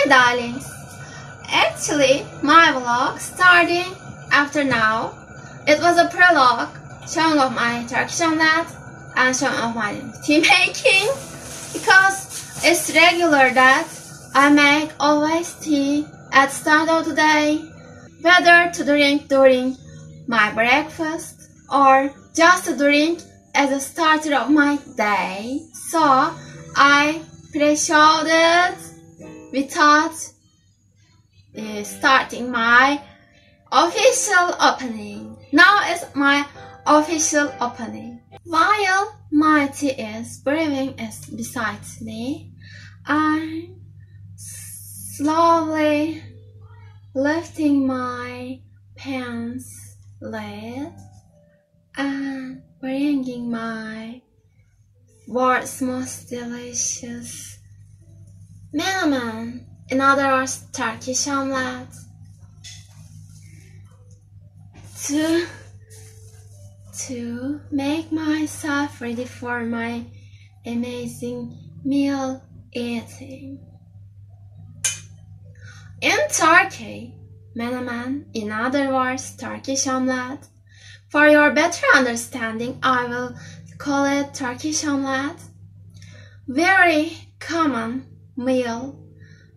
Hi darlings! Actually, my vlog starting after now. It was a prologue showing off my Turkish omelette and showing off my tea making, because it's regular that I make always tea at the start of the day, whether to drink during my breakfast or just to drink as a starter of my day. So I pre-showed it without starting my official opening. Now is my official opening. While my tea is brewing beside me, I'm slowly lifting my pan's lid and bringing my world's most delicious Menemen, in other words, Turkish omelette, to make myself ready for my amazing meal eating. In Turkey, Menemen, in other words, Turkish omelette. For your better understanding, I will call it Turkish omelette. Very common meal,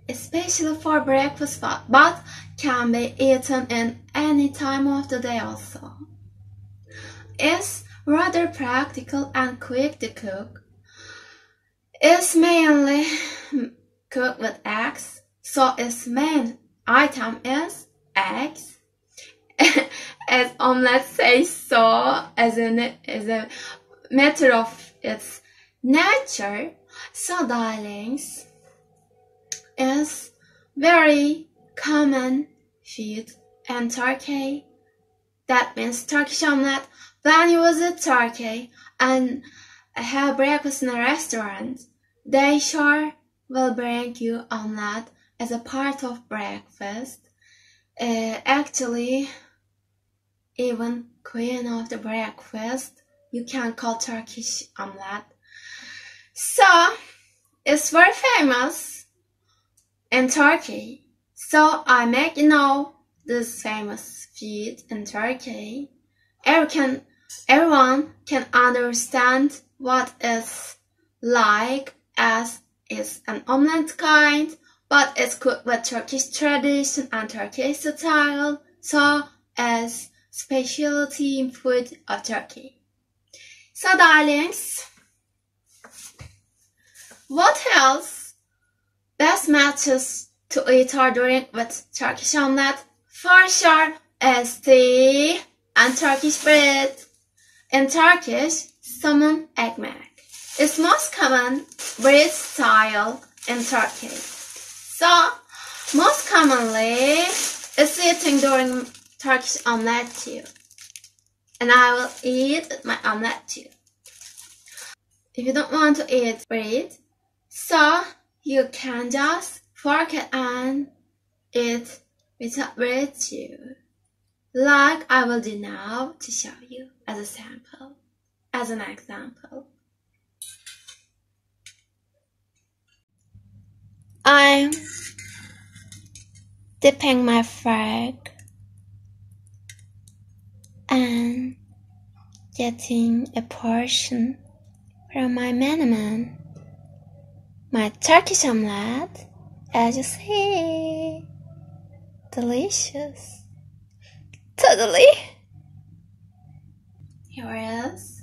especially for breakfast, but can be eaten in any time of the day also. It's rather practical and quick to cook. It's mainly cooked with eggs, so its main item is eggs. As omelette says so, as a matter of its nature. So darlings, is very common food in Turkey. That means Turkish omelette. When you visit Turkey and have breakfast in a restaurant, they sure will bring you omelette as a part of breakfast. Actually, even queen of the breakfast, you can call Turkish omelette. So, it's very famous in Turkey. So, I make this famous food in Turkey. Everyone can understand what it's like, as it's an omelette kind, but it's cooked with Turkish tradition and Turkish style, so as specialty food of Turkey. So darlings, what else best matches to eat or drink with Turkish omelette? For sure is tea and Turkish bread. In Turkish, salmon ekmek is most common bread style in Turkey. So, most commonly, it's eating during Turkish omelette too. And I will eat my omelette too. If you don't want to eat bread, so you can just fork it and eat without bread too. Like I will do now to show you as a sample, as an example. I'm dipping my fork and getting a portion from my Menemen, my Turkish omelette, as you see. Delicious. Totally. Here it is.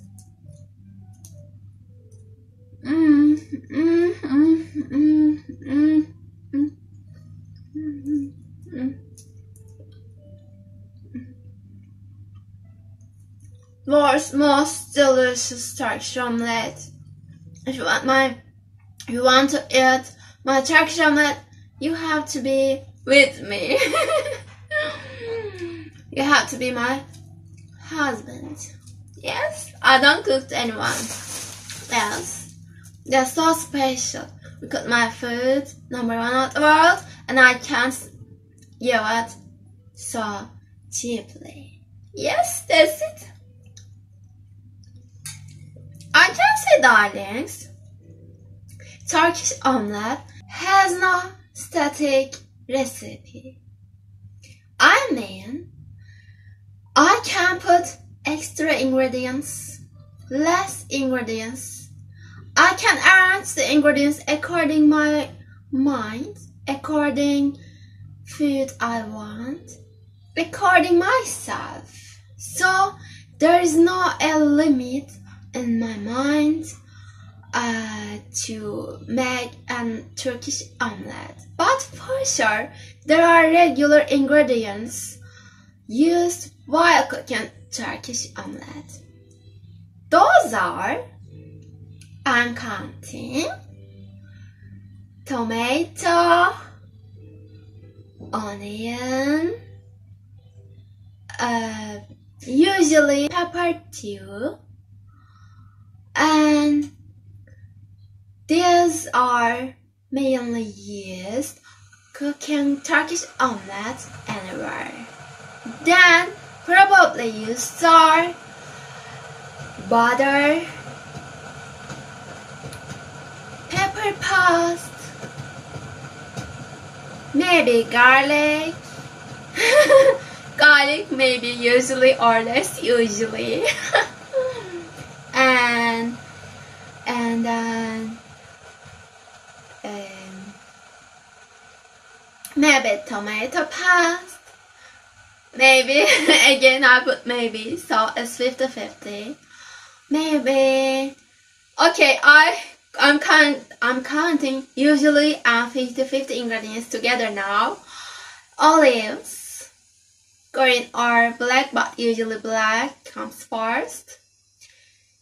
World's most delicious Turkish omelette. If you want to eat my Turkish omelette, you have to be with me. You have to be my husband. Yes, I don't cook to anyone else. They're so special. We cook my food, #1 of the world, and I can't give it so cheaply. Yes, that's it. I can say, darlings, Turkish omelette has no static recipe. I mean, I can put extra ingredients, less ingredients. I can arrange the ingredients according my mind, according food I want, according myself. So there is no a limit in my mind to make a Turkish omelette. But for sure, there are regular ingredients used while cooking Turkish omelette. Those are, I'm counting, tomato, onion, usually pepper too, and these are mainly used cooking Turkish omelette anywhere. Then probably use salt, butter, pepper paste, maybe garlic. Garlic maybe usually or less usually. and then maybe tomato paste. Maybe again I put maybe, so it's 50-50. Maybe okay, I'm counting usually 50-50 ingredients together now. Olives, green or black, but usually black comes first.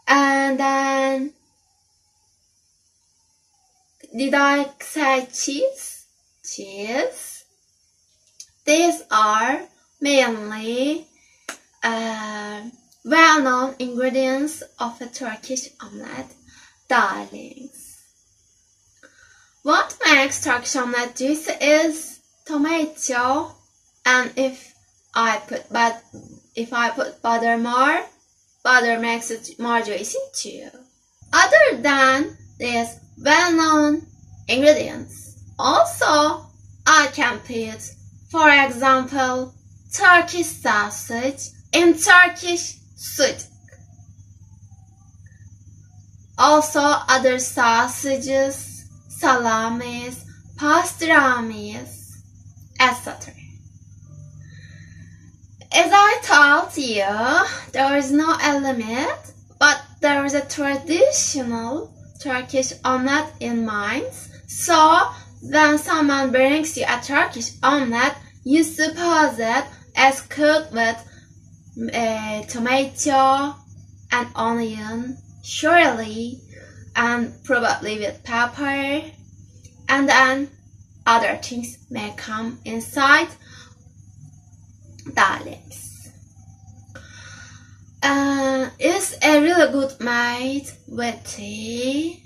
And then did I say cheese? Cheese. These are mainly well-known ingredients of a Turkish omelette, darlings. What makes Turkish omelette juicy is tomato, and if I put butter more, butter makes it more juicy too. Other than these well-known ingredients, also I can put, for example, Turkish sausage in Turkish sucuk. Also other sausages, salamis, pastrami's, etc. As I told you, there is no limit, but there is a traditional Turkish omelette in mind. So when someone brings you a Turkish omelette, you suppose it as cooked with tomato and onion, surely, and probably with pepper, and then other things may come inside, darlings. It's a really good made with tea.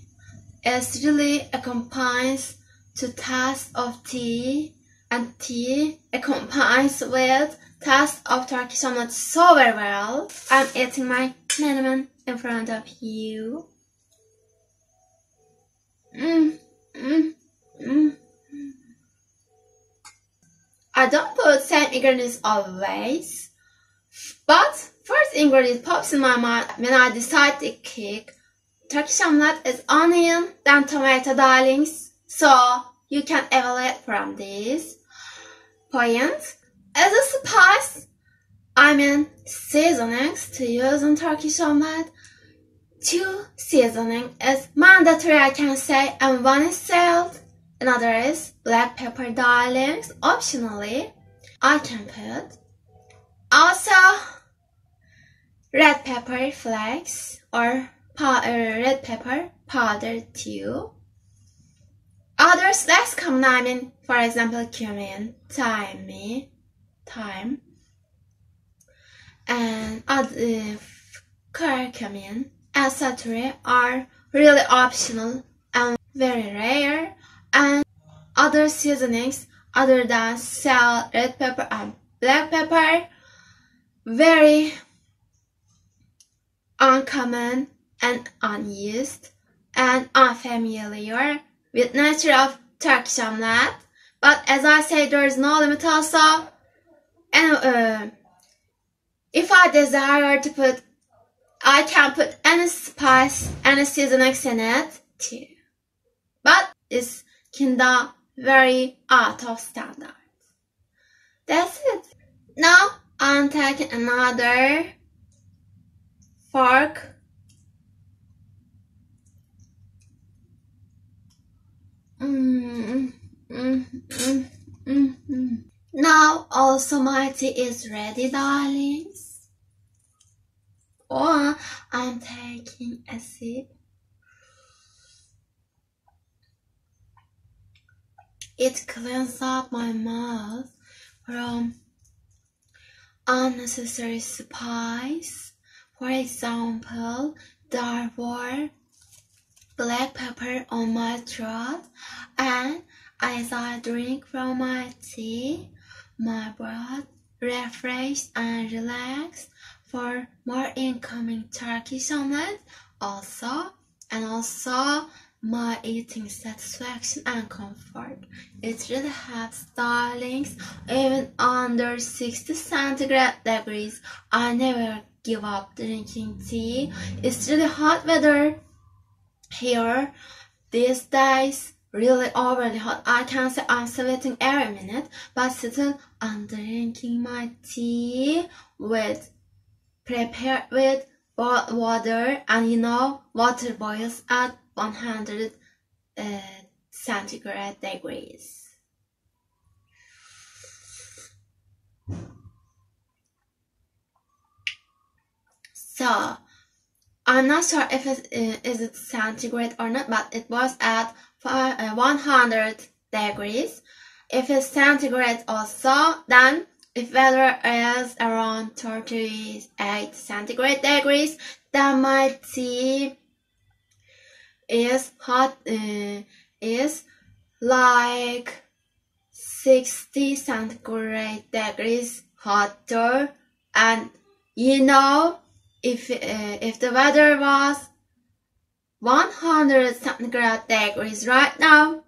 It's really accompanies to taste of tea, and tea accompanies with taste of Turkish omelette so very well. I'm eating my menemen in front of you. I don't put same ingredients always, but first ingredient pops in my mind when I decide to cook Turkish omelette is onion, then tomato, darlings. So you can evaluate from this point. As a spice, I mean seasonings to use in Turkish omelette. 2 seasoning is mandatory, I can say, and one is salt, another is black pepper, darlings. Optionally, I can put also red pepper flakes or red pepper powder too. Others less common, I mean, for example, cumin, thyme, and curcumin, etc. are really optional and very rare, and other seasonings other than salt, red pepper, and black pepper very uncommon and unused and unfamiliar with nature of Turkish omelette. But as I say, there is no limit also. And if I desire to put, I can put any spice, any seasonings in it too. But it's kinda very out of standard. That's it. Now I'm taking another fork. Now also my tea is ready, darlings. Oh, I'm taking a sip. It cleans up my mouth from unnecessary spice. For example, dark black pepper on my throat, and as I drink from my tea, my breath refreshed and relaxed. For more incoming Turkish omelette, also my eating satisfaction and comfort. It really helps, darlings. Even under 60 centigrade degrees, I never give up drinking tea. It's really hot weather here these days, really overly hot. I can say I'm sweating every minute, but still I'm drinking my tea prepared with water, and water boils at 100 centigrade degrees. So I'm not sure if it is centigrade or not, but it was at 100 degrees. If it's centigrade also, then if weather is around 38 centigrade degrees, then my tea is hot, is like 60 centigrade degrees hotter. And if the weather was 100 centigrade degrees right now,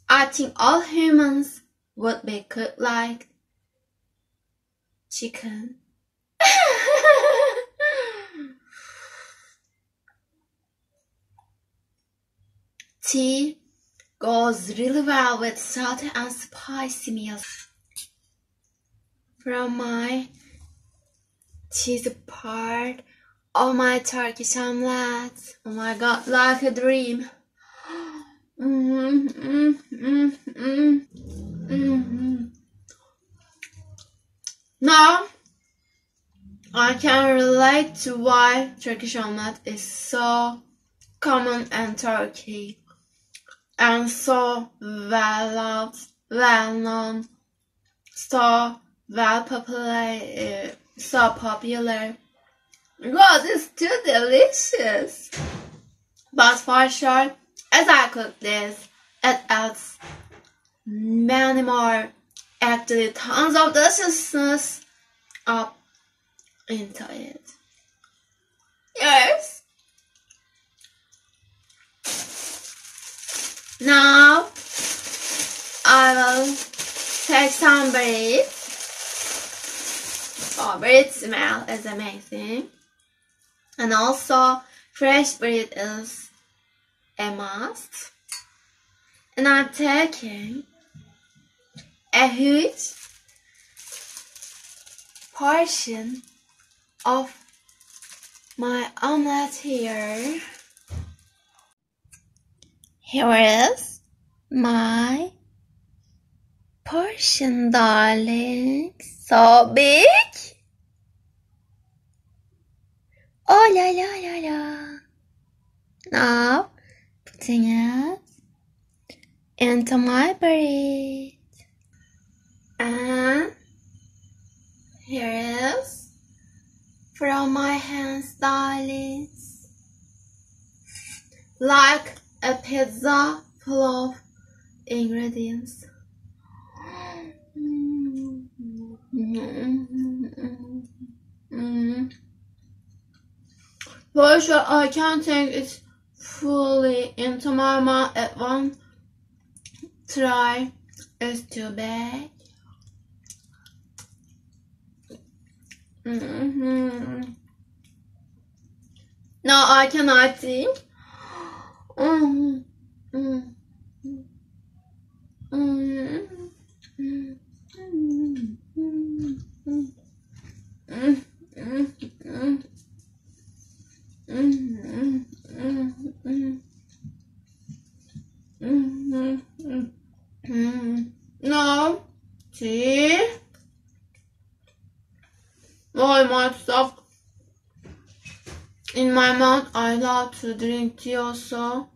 I think all humans would be cooked like chicken. Tea goes really well with salty and spicy meals. From my cheesy part of my Turkish omelette. Oh my god, like a dream. Now, I can relate to why Turkish omelette is so common in Turkey and so well loved, well known, so popular. God, it's too delicious. But for sure, as I cook this, it adds many more, actually tons of deliciousness up into it. Yes. Now, I will take some bread. Oh, bread smell is amazing. And also, fresh bread is a must. And I'm taking a huge portion of my omelette here. Here is my portion, darling. So big. Oh la la la la. Now, putting it into my bread. And here is from my hands, darlings. Like a pizza full of ingredients. For sure, I can't take it fully into my mouth at once. try is too big. No, I cannot think. No, tea. I might stop in my mouth. I love to drink tea also.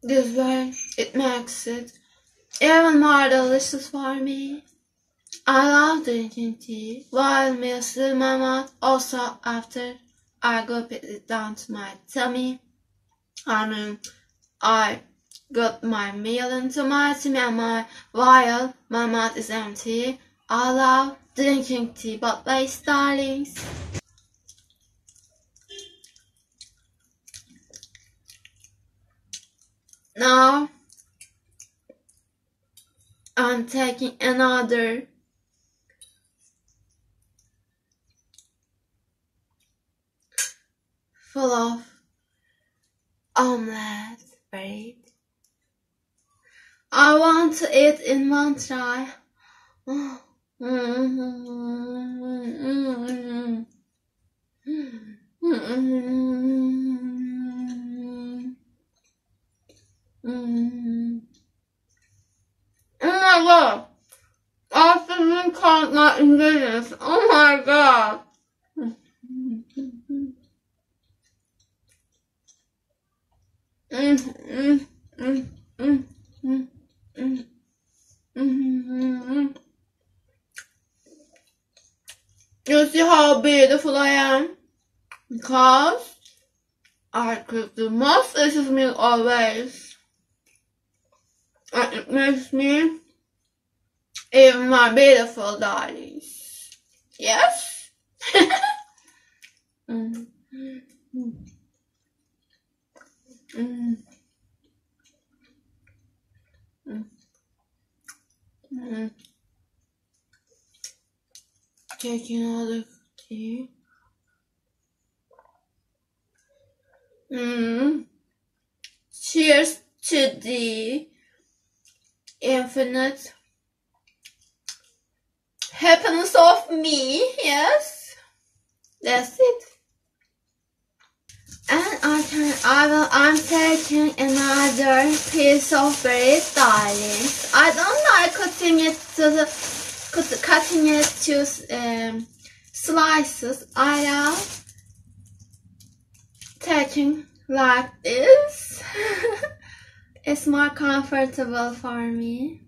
This way, it makes it even more delicious for me. I love drinking tea while meals in my mouth. Also, after I go put it down to my tummy. I got my meal into my tummy while my mouth is empty. I love drinking tea, but wait, darlings. Now I'm taking another full of omelette bread. I want to eat in one try. Oh my god! I didn't count my ingredients. Oh my god! You see how beautiful I am? Because I cook the most delicious meal always. And it makes me even more beautiful, darlings. Yes? Taking all the tea. Cheers to the infinite happiness of me. Yes, that's it. And I'm taking another piece of bread, darlings. I don't like cutting it to slices. I love taking like this. It's more comfortable for me.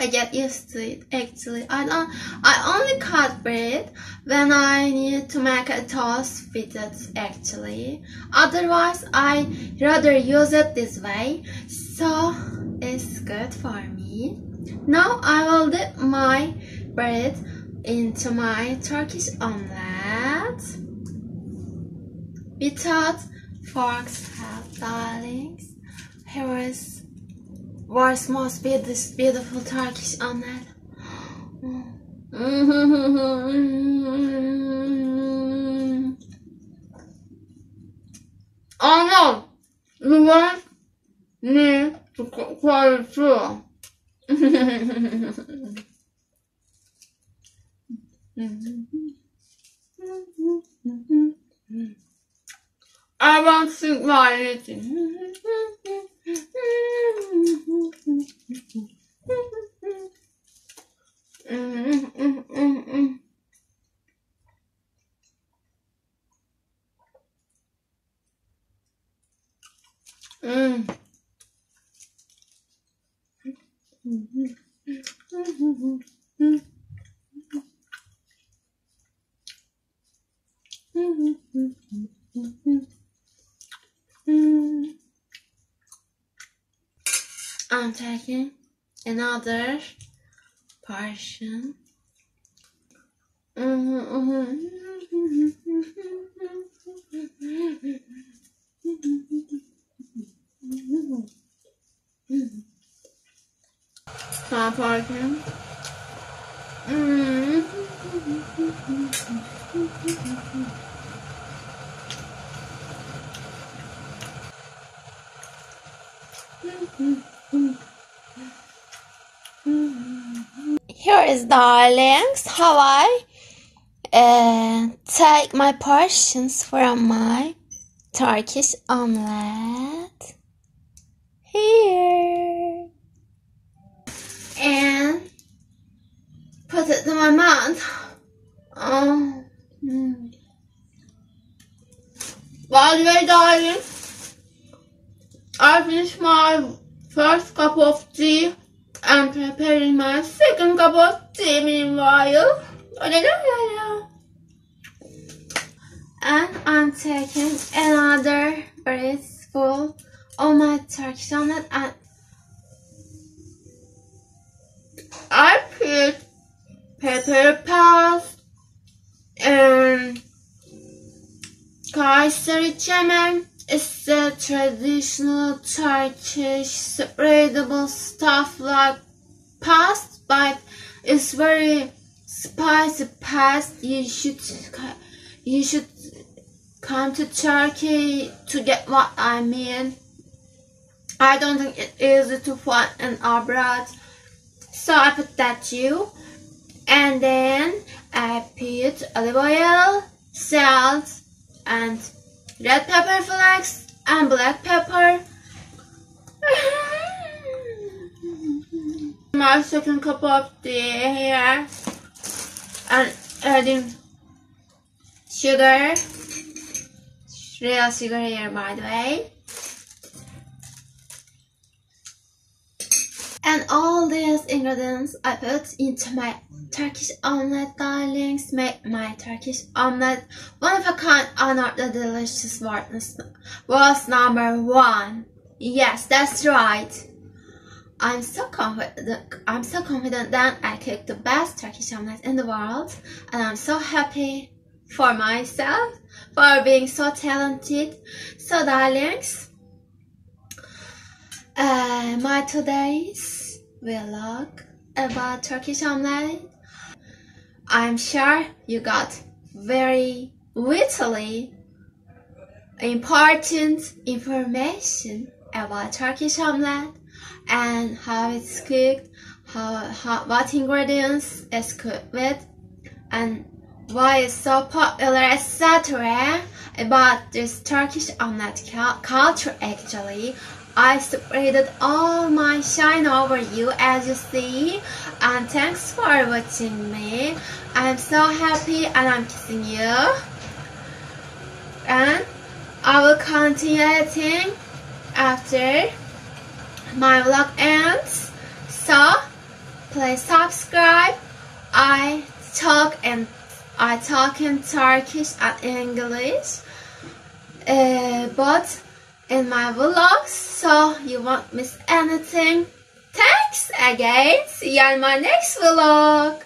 I get used to it actually. I only cut bread when I need to make a toast with it actually. Otherwise I rather use it this way. So it's good for me. Now I will dip my bread into my Turkish omelette without forks, darlings. Here is world's most beautiful Turkish omelette. Oh no! You want me to call it through. I won't think while eating. I'm taking another portion. Ne yaparken? Here is darlings how I take my portions from my Turkish omelette. Here. And put it in my mouth. By the way, darling, I finished my first cup of tea and preparing my second cup of tea meanwhile. And I'm taking another breathful of my Turkish omelette, and I put pepper paste and Kayseri cemen. It's the traditional Turkish spreadable stuff like paste, but it's very spicy paste. You should come to Turkey to get what I mean. I don't think it's easy to find in abroad, so I put that too. And then I put olive oil, salt, and red pepper flakes and black pepper. My second cup of tea here, and adding sugar, real sugar here by the way. And all these ingredients I put into my Turkish omelette, darlings. Make my Turkish omelette one of a kind, honor the delicious was number one. Yes, that's right. I'm so confident that I cooked the best Turkish omelette in the world, and I'm so happy for myself for being so talented. So, darlings, my today's vlog about Turkish omelette. I'm sure you got very vitally important information about Turkish omelette and how it's cooked, what ingredients it's cooked with, and why it's so popular, etc. About this Turkish omelette culture. Actually, I spread all my shine over you, as you see, and thanks for watching me. I'm so happy and I'm kissing you, and I will continue editing after my vlog ends, so please subscribe. I talk in Turkish and English, but in my vlogs, so you won't miss anything. Thanks again. See you in my next vlog.